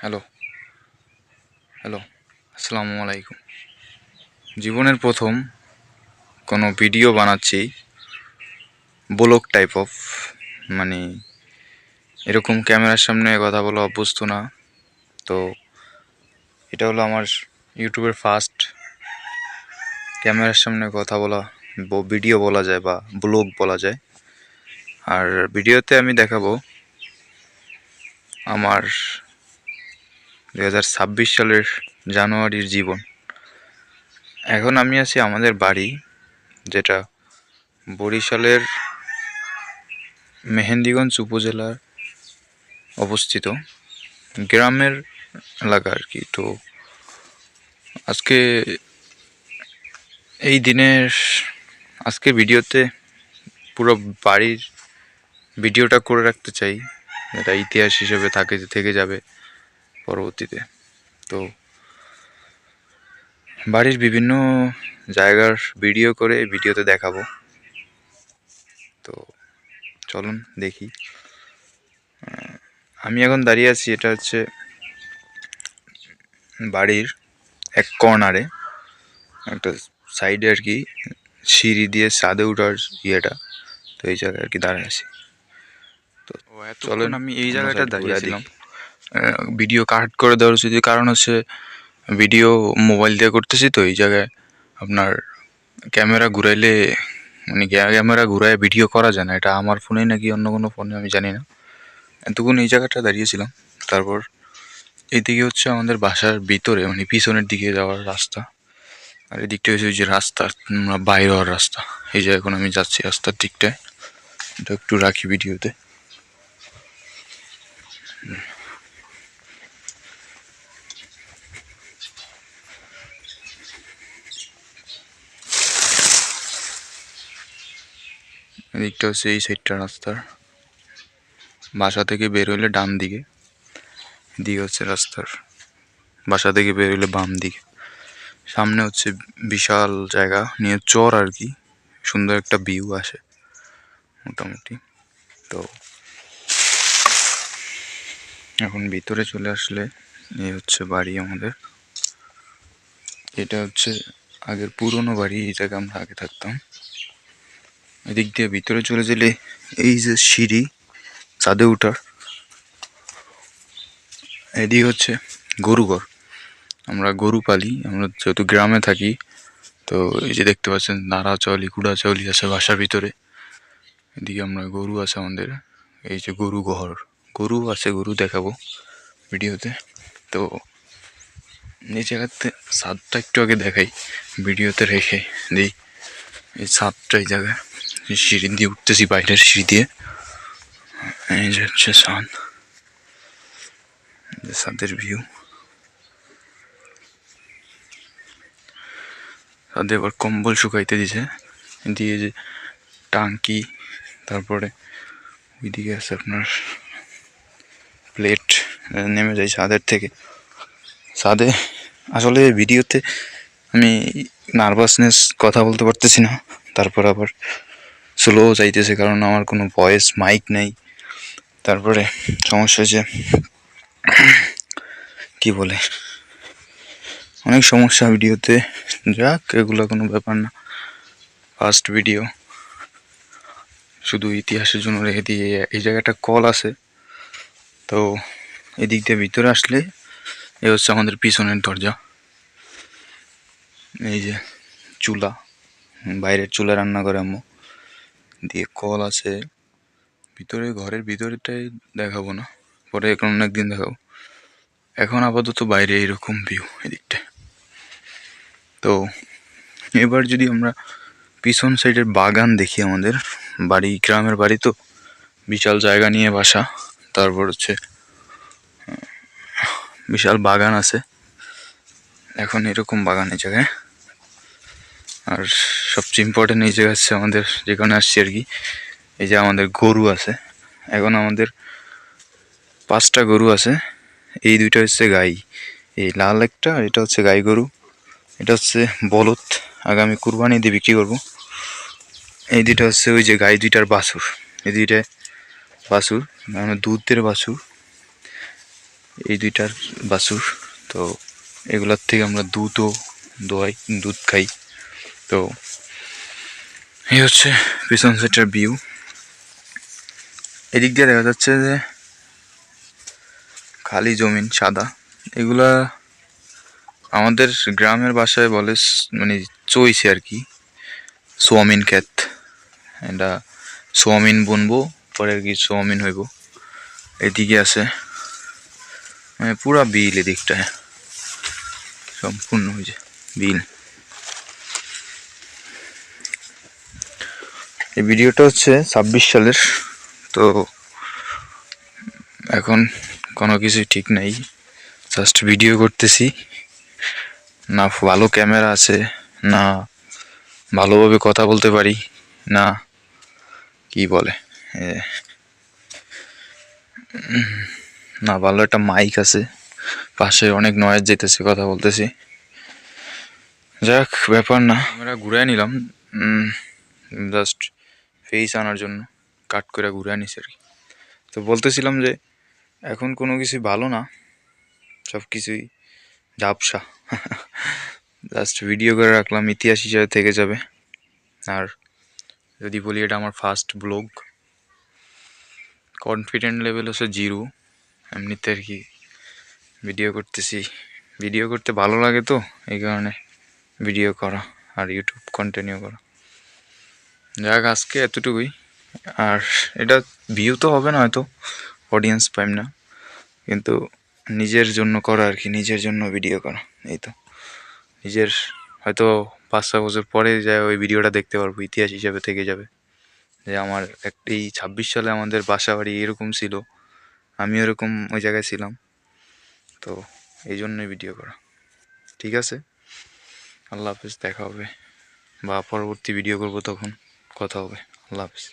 Hello hello আসসালামু আলাইকুম। জীবনের প্রথম কোনো ভিডিও বানাচ্ছি, ব্লগ টাইপ অফ, মানে এরকম ক্যামেরার সামনে কথা বলা অভ্যস্ত না। তো এটা হলো আমার ইউটিউবের ফার্স্ট ক্যামেরার সামনে কথা বলা, ভিডিও বলা যায় বা ব্লগ বলা যায়। আর ভিডিওতে আমি দেখাবো আমার 2026 সালের জানুয়ারির জীবন। এখন আমি আছি আমাদের বাড়ি, যেটা বরিশালের মেহেন্দিগঞ্জ উপজেলার অবস্থিত গ্রামের এলাকা আর কি। তো আজকে এই দিনের আজকে ভিডিওতে পুরো বাড়ির ভিডিওটা করে রাখতে চাই, এটা ইতিহাস হিসেবে থেকে যাবে পরবর্তীতে। তো বাড়ির বিভিন্ন জায়গার ভিডিও করে ভিডিওতে দেখাবো। তো চলুন দেখি। আমি এখন দাঁড়িয়ে আছি, এটা হচ্ছে বাড়ির এক কর্নারে, একটা সাইডে আর কি, সিঁড়ি দিয়ে ছাদে ওঠার ইয়েটা। তো এই জায়গায় আর কি দাঁড়িয়ে আছি। তো চলেন, আমি এই জায়গাটা দাঁড়িয়েছিলাম। ভিডিও কাট করে দেওয়ার উচিত, কারণ হচ্ছে ভিডিও মোবাইল দিয়ে করতেছি, তো এই জায়গায় আপনার ক্যামেরা ঘুরাইলে, মানে ক্যামেরা ঘুরায় ভিডিও করা যায় না। এটা আমার ফোনে নাকি অন্য কোনো ফোনে আমি জানি না। এতক্ষণ এই জায়গাটা দাঁড়িয়েছিলাম। তারপর এইদিকে হচ্ছে আমাদের বাসার ভিতরে, মানে পিছনের দিকে যাওয়ার রাস্তা। আর এদিকটা হচ্ছে ওই যে রাস্তা, বাইরে হওয়ার রাস্তা। এই যে এখন আমি যাচ্ছি রাস্তার দিকটায়, এটা একটু রাখি ভিডিওতে। এদিকটা হচ্ছে এই সাইডটা রাস্তার, বাসা থেকে বের হইলে ডান দিকে, দিকে হচ্ছে রাস্তার, বাসা থেকে বের হইলে বাম দিকে। সামনে হচ্ছে বিশাল জায়গা নিয়ে চর আর কি, সুন্দর একটা ভিউ আসে মোটামুটি। তো এখন ভিতরে চলে আসলে এই হচ্ছে বাড়ি আমাদের। এটা হচ্ছে আগের পুরনো বাড়ি, এই জায়গায় আমরা আগে থাকতাম। এদিক দিয়ে ভিতরে চলে গেলে এই যে সিঁড়ি ছাদে উঠার, এদিক হচ্ছে গরুঘর। আমরা গরু পালি, আমরা যেহেতু গ্রামে থাকি। তো এই যে দেখতে পাচ্ছেন নাড়াচাউলি কুড়াচাউলি আছে বাসার ভিতরে। এদিকে আমরা গরু আছে আমাদের, এই যে গরু ঘর, গরু আছে, গরু দেখাবো ভিডিওতে। তো এই জায়গাতে ছাদটা একটু আগে দেখাই, ভিডিওতে রেখে দিই। এই ছাদটা এই জায়গায় সিঁড়ি দিয়ে উঠতেছি, বাইরের সিঁড়ি দিয়ে। এই যে হচ্ছে ছাদ, ছাদের ভিউ। ছাদে আবার কম্বল শুকাইতে দিছে, দিয়ে যে টাঙ্কি, তারপরে ওইদিকে আছে আপনার প্লেট নেমে যায় ছাদের থেকে। ছাদে আসলে ভিডিওতে আমি নার্ভাসনেস কথা বলতে পারতেছি না, তারপর আবার স্লো চাইতেছে, কারণ আমার কোনো ভয়েস মাইক নেই। তারপরে সমস্যা হয়েছে, কি বলে, অনেক সমস্যা ভিডিওতে। যাক, এগুলো কোনো ব্যাপার না, ফার্স্ট ভিডিও, শুধু ইতিহাসের জন্য রেখে দিয়ে। এই জায়গাটা কল আছে। তো এদিক দিয়ে ভিতরে আসলে এই হচ্ছে আমাদের পিছনের দরজা। এই যে চুলা, বাইরের চুলা রান্না করে আম্মু, দিয়ে কল আছে ভিতরে। ঘরের ভিতরেটাই দেখাবো না, পরে এখন অনেকদিন দেখাবো। এখন আপাতত বাইরে এইরকম ভিউ এদিকটা। তো এবার যদি আমরা পিছন সাইডের বাগান দেখি, আমাদের বাড়ি গ্রামের বাড়ি, তো বিশাল জায়গা নিয়ে বাসা। তারপর হচ্ছে বিশাল বাগান আছে এখন, এরকম বাগান এই জায়গায়। আর সবচেয়ে ইম্পর্টেন্ট এই জায়গা হচ্ছে আমাদের যেখানে আসছি আর কি, এই যে আমাদের গরু আছে। এখন আমাদের 5টা গরু আছে। এই দুইটা হচ্ছে গাই, এই লাল একটা, এটা হচ্ছে গাই গরু, এটা হচ্ছে বলদ, আগামী কুরবানি দিয়ে বিক্রি করবো। এই দুইটা হচ্ছে ওই যে গাই দুইটার বাছুর, এই দুইটা বাছুর, মানে দুধের বাছুর। এই দুইটার বাছুর। তো এগুলার থেকে আমরা দুধ খাই। তো এই হচ্ছে পিছন সাইডের ভিউ। এদিক দিয়ে দেখা যাচ্ছে যে খালি জমিন সাদা। এগুলা আমাদের গ্রামের ভাষায় বলে মানে চইছে আর কি, সোয়াবিন ক্ষেত। এটা সোয়াবিন বুনবো, পরে আর কি সোয়াবিন হইব। এদিকে আছে মানে পুরা বিল, এদিকটায় সম্পূর্ণ হয়েছে বিল। এই ভিডিওটা হচ্ছে 26 সালের। তো এখন কোনো কিছু ঠিক নাই, জাস্ট ভিডিও করতেছি। না ভালো ক্যামেরা আছে, না ভালোভাবে কথা বলতে পারি, না কি বলে না ভালো একটা মাইক আছে, পাশে অনেক নয়েজ যেতেছে, কথা বলতেছি। যাক, ব্যাপার না। আমরা ঘুরাই নিলাম জাস্ট ফেস আনার জন্য, কাট করে ঘুরাই নিছি আর কি। তো বলতেছিলাম যে এখন কোনো কিছুই ভালো না, সব কিছুই ঝাপসা। জাস্ট ভিডিও করে রাখলাম, ইতিহাস হিসাবে থেকে যাবে। আর যদি বলি এটা আমার ফার্স্ট ব্লগ, কনফিডেন্ট লেভেল হচ্ছে 0 এমনিতে আর কি। ভিডিও করতেছি, ভিডিও করতে ভালো লাগে, তো এই কারণে ভিডিও করা আর ইউটিউব কন্টিনিউ করা। যাক, আজকে এতটুকুই। আর এটা ভিউ তো হবে না, হয়তো অডিয়েন্স পাইম না, কিন্তু নিজের জন্য করা আর কি, নিজের জন্য ভিডিও করা। এই তো নিজের, হয়তো 5-6 বছর পরে যায় ওই ভিডিওটা দেখতে পারবো, ইতিহাস হিসাবে থেকে যাবে যে আমার এই 26 সালে আমাদের বাসা বাড়ি এরকম ছিল, আমি এরকম ওই জায়গায় ছিলাম। তো এই জন্যই ভিডিও করা। ঠিক আছে, আল্লাহ হাফেজ, দেখা হবে, বা পরবর্তী ভিডিও করব, তখন কথা হবে। আল্লাহ হাফেজ।